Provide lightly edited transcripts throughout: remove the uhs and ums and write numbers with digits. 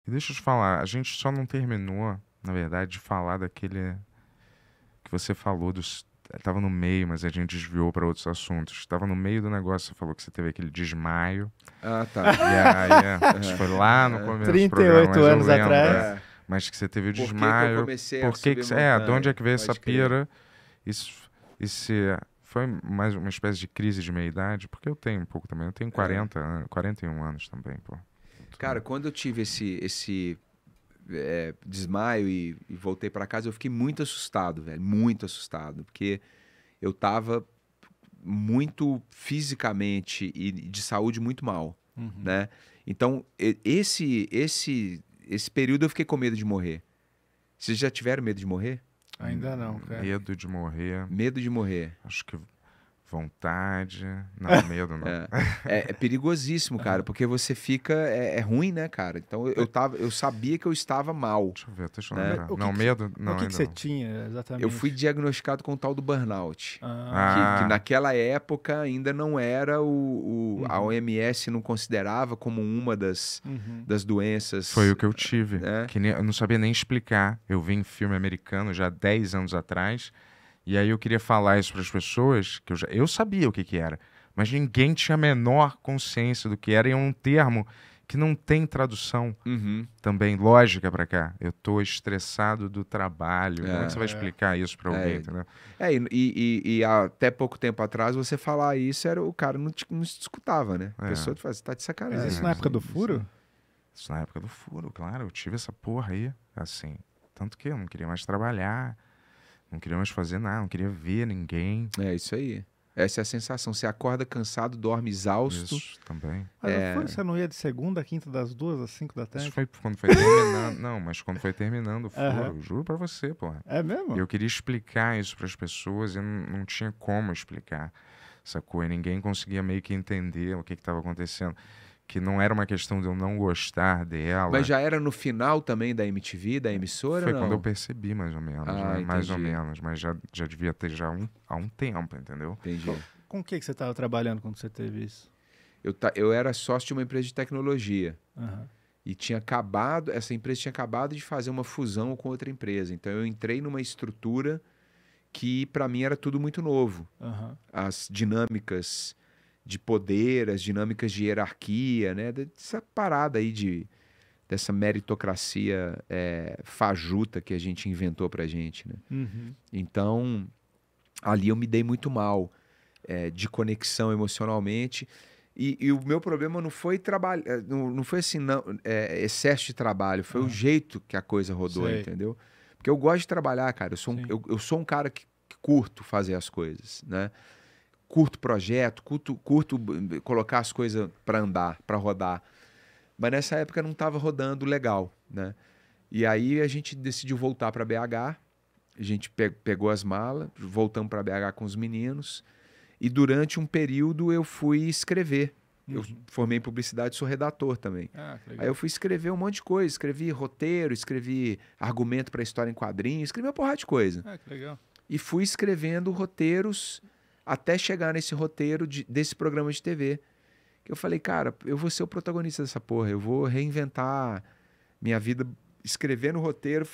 E deixa eu te falar, a gente só não terminou, na verdade, de falar daquele que você falou dos. Tava no meio, mas a gente desviou para outros assuntos. Tava no meio do negócio, você falou que você teve aquele desmaio. Ah, tá. E aí, isso foi lá no começo do programa, 38 mas eu anos lembro. atrás. É. Mas que você teve o Por que que eu desmaio. comecei a Por que subir de onde é montanha? que veio essa Pode crer. pira? Isso foi mais uma espécie de crise de meia-idade? Porque eu tenho um pouco também. Eu tenho 41 anos também, pô. Cara, quando eu tive esse desmaio e voltei pra casa, eu fiquei muito assustado, velho. Muito assustado. Porque eu tava muito fisicamente e de saúde muito mal, né? Então, esse período eu fiquei com medo de morrer. Vocês já tiveram medo de morrer? Ainda não, cara. Medo de morrer. Medo de morrer. Acho que vontade. Não, medo não. É perigosíssimo, cara, porque você fica. É ruim, né, cara? Então eu sabia que eu estava mal. Deixa eu Né? lembrar. Não, medo? Não, O que ainda você não. tinha exatamente? Eu fui diagnosticado com o tal do burnout. Ah, Que naquela época ainda não era a OMS não considerava como uma das doenças. Foi o que eu tive. Né? Que eu não sabia nem explicar. Eu vi em filme americano já 10 anos atrás. E aí eu queria falar isso para as pessoas, que eu sabia o que era. Mas ninguém tinha a menor consciência do que era. E é um termo que não tem tradução também lógica para cá. Eu tô estressado do trabalho. Como é que você vai explicar isso para alguém, entendeu? E até pouco tempo atrás, você falar isso, o cara não te escutava, né? A pessoa te fala, você tá de sacanagem. mas isso na época do furo? Isso na época do furo, claro. Eu tive essa porra aí, assim. Tanto que eu não queria mais trabalhar, não queria mais fazer nada, não queria ver ninguém. É isso aí. Essa é a sensação. Você acorda cansado, dorme exausto. Isso também. Mas o furo você não ia de segunda a quinta, das 2 às 5 da Isso tarde? foi quando foi terminando. Não, mas quando foi terminando o furo, eu juro pra você, porra. É mesmo? Eu queria explicar isso pras pessoas e não tinha como explicar, sacou? E ninguém conseguia meio que entender o que estava acontecendo. Que não era uma questão de eu não gostar dela. Mas já era no final também da MTV, da emissora, Foi não? quando eu percebi, mais ou menos, Ah, né? Mais ou entendi. menos, mas já devia ter há um tempo, entendeu? Entendi. Com o que você estava trabalhando quando você teve isso? Eu era sócio de uma empresa de tecnologia. Aham. E essa empresa tinha acabado de fazer uma fusão com outra empresa. Então eu entrei numa estrutura que para mim era tudo muito novo. Aham. As dinâmicas de poder, as dinâmicas de hierarquia, né? Dessa parada aí dessa meritocracia fajuta que a gente inventou pra gente, né? Então, ali eu me dei muito mal de conexão emocionalmente. E o meu problema não foi trabalho, não foi assim, excesso de trabalho, foi o jeito que a coisa rodou, Sei. entendeu? Porque eu gosto de trabalhar, cara. Sim. Eu sou um cara que curto fazer as coisas, né? Curto projeto, curto colocar as coisas para andar, para rodar. Mas nessa época não estava rodando legal, né? E aí a gente decidiu voltar para BH. A gente pegou as malas, voltamos para BH com os meninos. E durante um período eu fui escrever. Eu formei em publicidade, sou redator também. Ah, que legal. Aí eu fui escrever um monte de coisa. Escrevi roteiro, escrevi argumento para história em quadrinhos, escrevi uma porrada de coisa. Ah, que legal. E fui escrevendo roteiros até chegar nesse roteiro desse programa de TV. Que eu falei, cara, eu vou ser o protagonista dessa porra. Eu vou reinventar minha vida escrevendo o roteiro,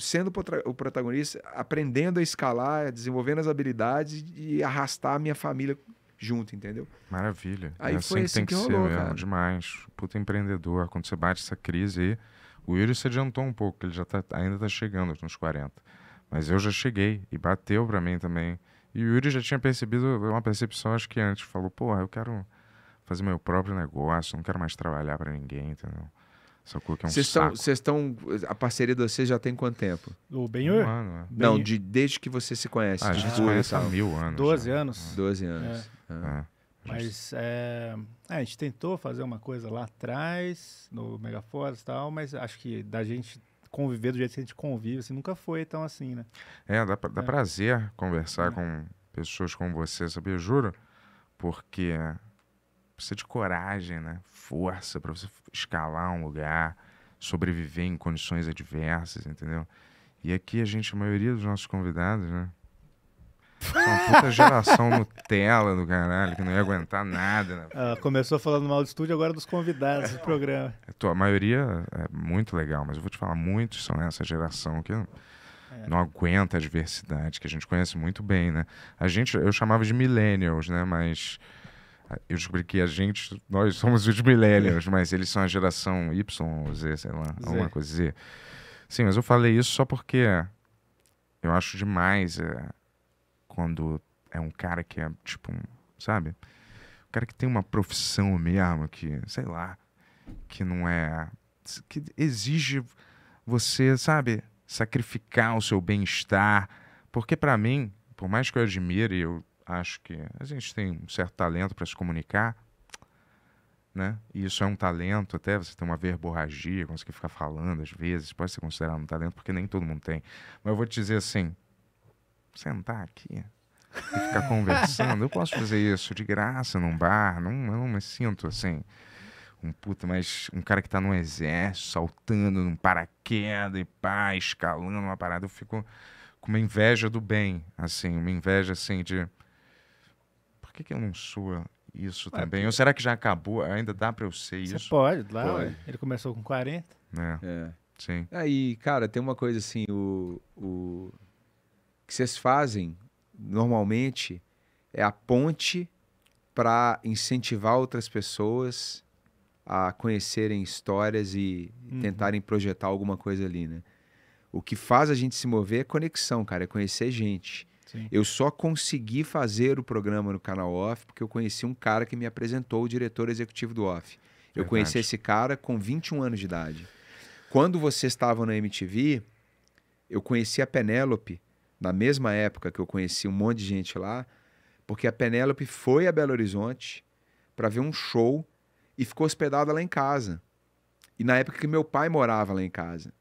sendo o protagonista, aprendendo a escalar, desenvolvendo as habilidades e arrastar a minha família junto, entendeu? Maravilha. Aí É foi assim assim tem que que ser rolou, mesmo, cara. demais. Puta empreendedor. Quando você bate essa crise aí, o Yuri se adiantou um pouco, ele ainda tá chegando nos 40. Mas eu já cheguei e bateu pra mim também. E o Yuri já tinha percebido uma percepção, acho que antes. Falou, porra, eu quero fazer meu próprio negócio, não quero mais trabalhar pra ninguém, entendeu? Sacou que é um saco. Vocês estão. A parceria de vocês já tem quanto tempo? O Benhur? Um ano, né? Não, desde que você se conhece. A de gente se rua e conhece há tal. 1000 anos. 12 já. anos. 12 anos. É. Mas a gente tentou fazer uma coisa lá atrás, no Megaforce e tal, mas acho que da gente conviver do jeito que a gente convive, assim, nunca foi tão assim, né? Dá prazer conversar com pessoas como você, sabia? Juro. Porque precisa de coragem, né? Força para você escalar um lugar, sobreviver em condições adversas, entendeu? E aqui a maioria dos nossos convidados, né? Uma puta geração Nutella do caralho, que não ia aguentar nada, né? Ela começou falando mal do estúdio, agora dos convidados do programa. A maioria é muito legal, mas eu vou te falar, muitos são essa geração que não aguenta a diversidade, que a gente conhece muito bem, né? Eu chamava de millennials, né? Mas eu descobri que nós somos os millennials, mas eles são a geração Y ou Z, sei lá, alguma coisa Z. Sim, mas eu falei isso só porque eu acho demais quando é um cara que é, tipo, sabe? Um cara que tem uma profissão mesmo, que, sei lá, que não é... que exige você, sabe, sacrificar o seu bem-estar. Porque pra mim, por mais que eu admire, eu acho que a gente tem um certo talento para se comunicar, né? E isso é um talento, até você ter uma verborragia, conseguir ficar falando às vezes, pode ser considerado um talento, porque nem todo mundo tem. Mas eu vou te dizer assim, sentar aqui e ficar conversando, eu posso fazer isso de graça num bar, eu não me sinto assim, mas um cara que tá no exército, saltando num paraquedas e pá, escalando uma parada, eu fico com uma inveja do bem, assim, uma inveja assim de... Por que eu não sou isso também? Ou será que já acabou? Ainda dá pra eu ser isso? Você pode, lá, Pode. ele começou com 40. Sim. Aí, cara, tem uma coisa assim, o que vocês fazem normalmente é a ponte para incentivar outras pessoas a conhecerem histórias e tentarem projetar alguma coisa ali, né? O que faz a gente se mover é conexão, cara, é conhecer gente. Sim. Eu só consegui fazer o programa no canal Off porque eu conheci um cara que me apresentou o diretor executivo do Off. Eu Verdade. conheci esse cara com 21 anos de idade. Quando vocês estavam na MTV, eu conheci a Penélope na mesma época que eu conheci um monte de gente lá, porque a Penélope foi a Belo Horizonte para ver um show e ficou hospedada lá em casa. E na época que meu pai morava lá em casa.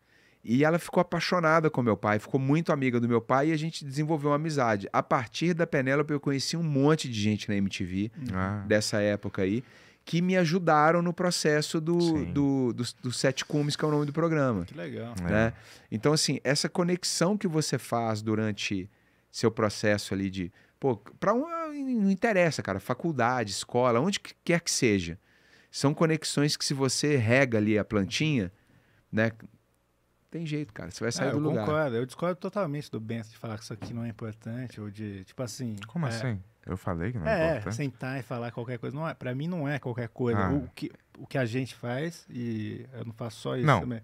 E ela ficou apaixonada com meu pai, ficou muito amiga do meu pai e a gente desenvolveu uma amizade. A partir da Penélope eu conheci um monte de gente na MTV, dessa época aí, que me ajudaram no processo do Sete Cumes, que é o nome do programa. Que legal. Né? Então, assim, essa conexão que você faz durante seu processo ali de... Pô, não interessa, cara, faculdade, escola, onde quer que seja. São conexões que se você rega ali a plantinha, né? Tem jeito, cara, você vai sair do lugar. Eu concordo, eu discordo totalmente do Benção de falar que isso aqui não é importante, ou de, tipo assim... Como assim? Eu falei que não é importante? Sentar e falar qualquer coisa, não é, pra mim não é qualquer coisa. O que a gente faz, e eu não faço só isso não, também.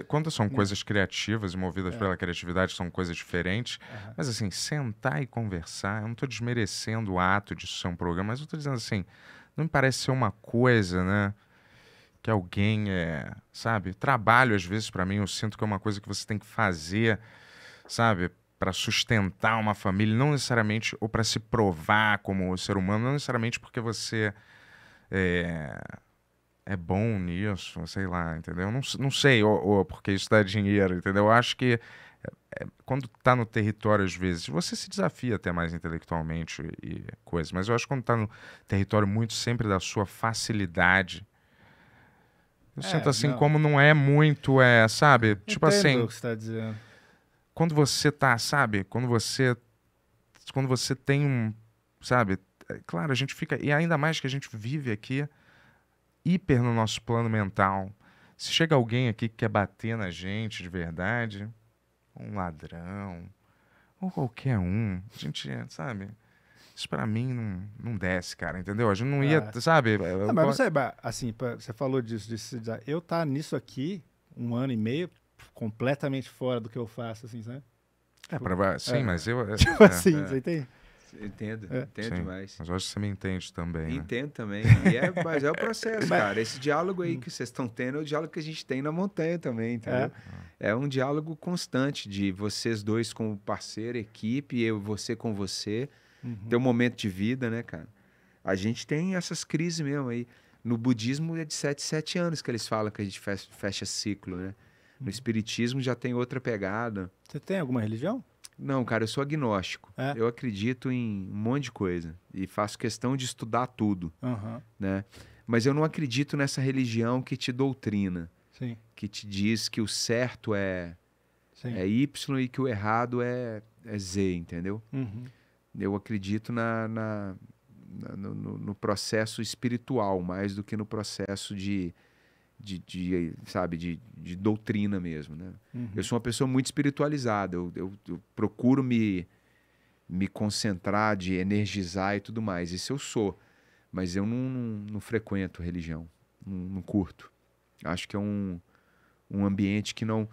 Quando são coisas criativas e movidas pela criatividade, são coisas diferentes. Mas assim, sentar e conversar, eu não estou desmerecendo o ato de ser um programa, mas eu estou dizendo assim, não me parece ser uma coisa, né? Que alguém, sabe? Trabalho, às vezes, para mim, eu sinto que é uma coisa que você tem que fazer, sabe? Para sustentar uma família, não necessariamente, ou para se provar como ser humano, não necessariamente porque você é bom nisso, sei lá, entendeu? Não sei, ou porque isso dá dinheiro, entendeu? Eu acho que quando tá no território, às vezes, você se desafia até mais intelectualmente e coisas, mas eu acho que quando tá no território muito sempre da sua facilidade, eu sinto assim, como não é muito, sabe? Tipo assim, o que você tá dizendo. quando você tá, sabe? Quando você tem sabe? Claro, a gente fica, e ainda mais que a gente vive aqui hiper no nosso plano mental. Se chega alguém aqui que quer bater na gente de verdade, um ladrão, ou qualquer um, a gente, sabe? Isso pra mim não desce, cara, entendeu? A gente não ia, sabe? Mas não sei, assim, você falou disso, eu tá nisso aqui 1 ano e meio, completamente fora do que eu faço, assim, sabe? Sim, mas eu... Tipo assim, você entende? Entendo Sim, demais. mas eu acho que você me entende também, né? Entendo também. Mas é o processo, cara. Esse diálogo aí que vocês estão tendo é o diálogo que a gente tem na montanha também, entendeu? É um diálogo constante de vocês dois como parceiro, equipe, você com você. Teu momento de vida, né, cara? A gente tem essas crises mesmo aí. No budismo é de 7 anos que eles falam que a gente fecha ciclo, né? No espiritismo já tem outra pegada. Você tem alguma religião? Não, cara, eu sou agnóstico. Eu acredito em um monte de coisa e faço questão de estudar tudo, né? Mas eu não acredito nessa religião que te doutrina, que te diz que o certo é Y e que o errado é Z, entendeu? Eu acredito no processo espiritual, mais do que no processo sabe, de doutrina mesmo, né? Eu sou uma pessoa muito espiritualizada, eu procuro me concentrar, de energizar e tudo mais, isso eu sou, mas eu não frequento religião, não curto. Acho que é um ambiente que não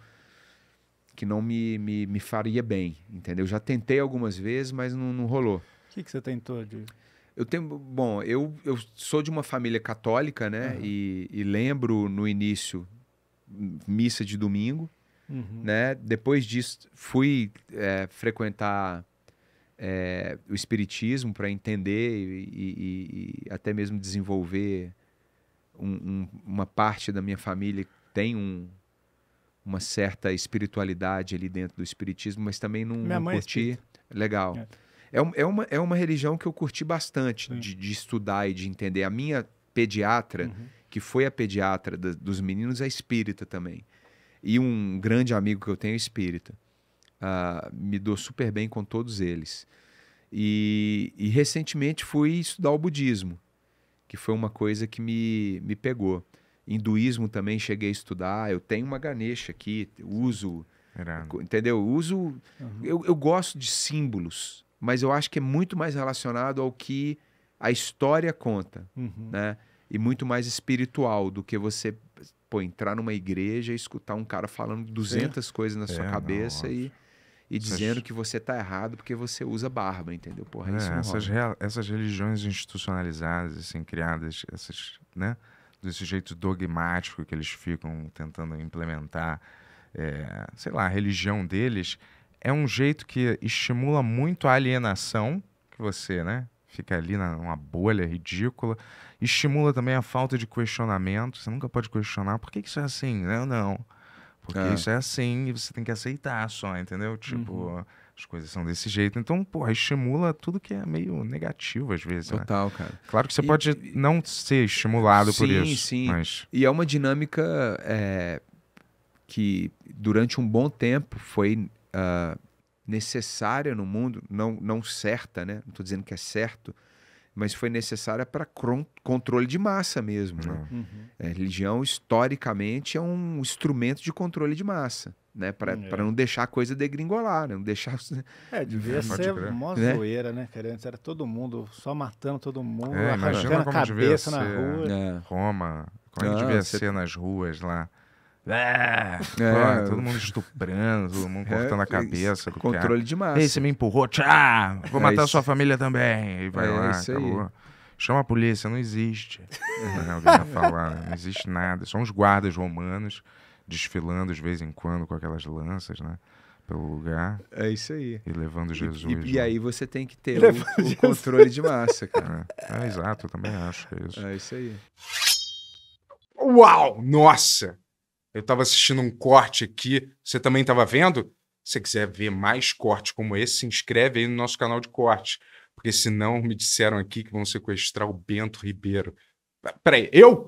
me faria bem, entendeu? Já tentei algumas vezes, mas não rolou. O que você tentou de... Bom, eu sou de uma família católica, né? E lembro no início missa de domingo, né? Depois disso fui frequentar o espiritismo para entender e até mesmo desenvolver uma parte da minha família que tem uma certa espiritualidade ali dentro do espiritismo, mas também não curti. Legal. É uma religião que eu curti bastante de estudar e de entender. A minha pediatra, que foi a pediatra dos meninos, é espírita também. E um grande amigo que eu tenho é espírita. Me dou super bem com todos eles. E recentemente fui estudar o budismo, que foi uma coisa que me pegou. Hinduísmo também cheguei a estudar. Eu tenho uma Ganesha aqui, uso... Entendeu? Eu gosto de símbolos, mas eu acho que é muito mais relacionado ao que a história conta, né? E muito mais espiritual do que você entrar numa igreja e escutar um cara falando 200 coisas na sua cabeça e dizendo que você tá errado porque você usa barba, entendeu? Porra, isso não rola. Essas religiões institucionalizadas, assim, criadas, né? Desse jeito dogmático que eles ficam tentando implementar, sei lá, a religião deles é um jeito que estimula muito a alienação, que você, né, fica ali numa bolha ridícula, estimula também a falta de questionamento, você nunca pode questionar por que isso é assim, não, porque isso é assim e você tem que aceitar só, entendeu? Tipo, as coisas são desse jeito, então, porra, estimula tudo que é meio negativo às vezes, Total, né? cara. Claro que você pode não ser estimulado por isso, sim. mas... E é uma dinâmica que durante um bom tempo foi necessária no mundo, não certa, né? Não estou dizendo que é certo, mas foi necessária para controle de massa mesmo, né? Religião, historicamente, é um instrumento de controle de massa, né? Para não deixar a coisa degringolar, né? Não deixar... devia ser mó zoeira, né, cara? Antes era todo mundo só matando todo mundo, arrancando a cabeça na rua. Roma, como é que devia ser nas ruas lá? Todo mundo estuprando, todo mundo cortando a cabeça do controle cara. de massa. Ei, você me empurrou, vou matar sua família também. E vai lá, acabou. Aí. Chama a polícia, não existe. Alguém vai falar, né? Não existe nada. São os guardas romanos desfilando de vez em quando com aquelas lanças, né? Pelo lugar. É isso aí. E levando Jesus. E aí você tem que ter o controle de massa, cara. Exato, eu também acho que é isso. É isso aí. Uau! Nossa! Eu estava assistindo um corte aqui, você também estava vendo? Se você quiser ver mais cortes como esse, se inscreve aí no nosso canal de cortes. Porque senão me disseram aqui que vão sequestrar o Bento Ribeiro. Peraí, eu?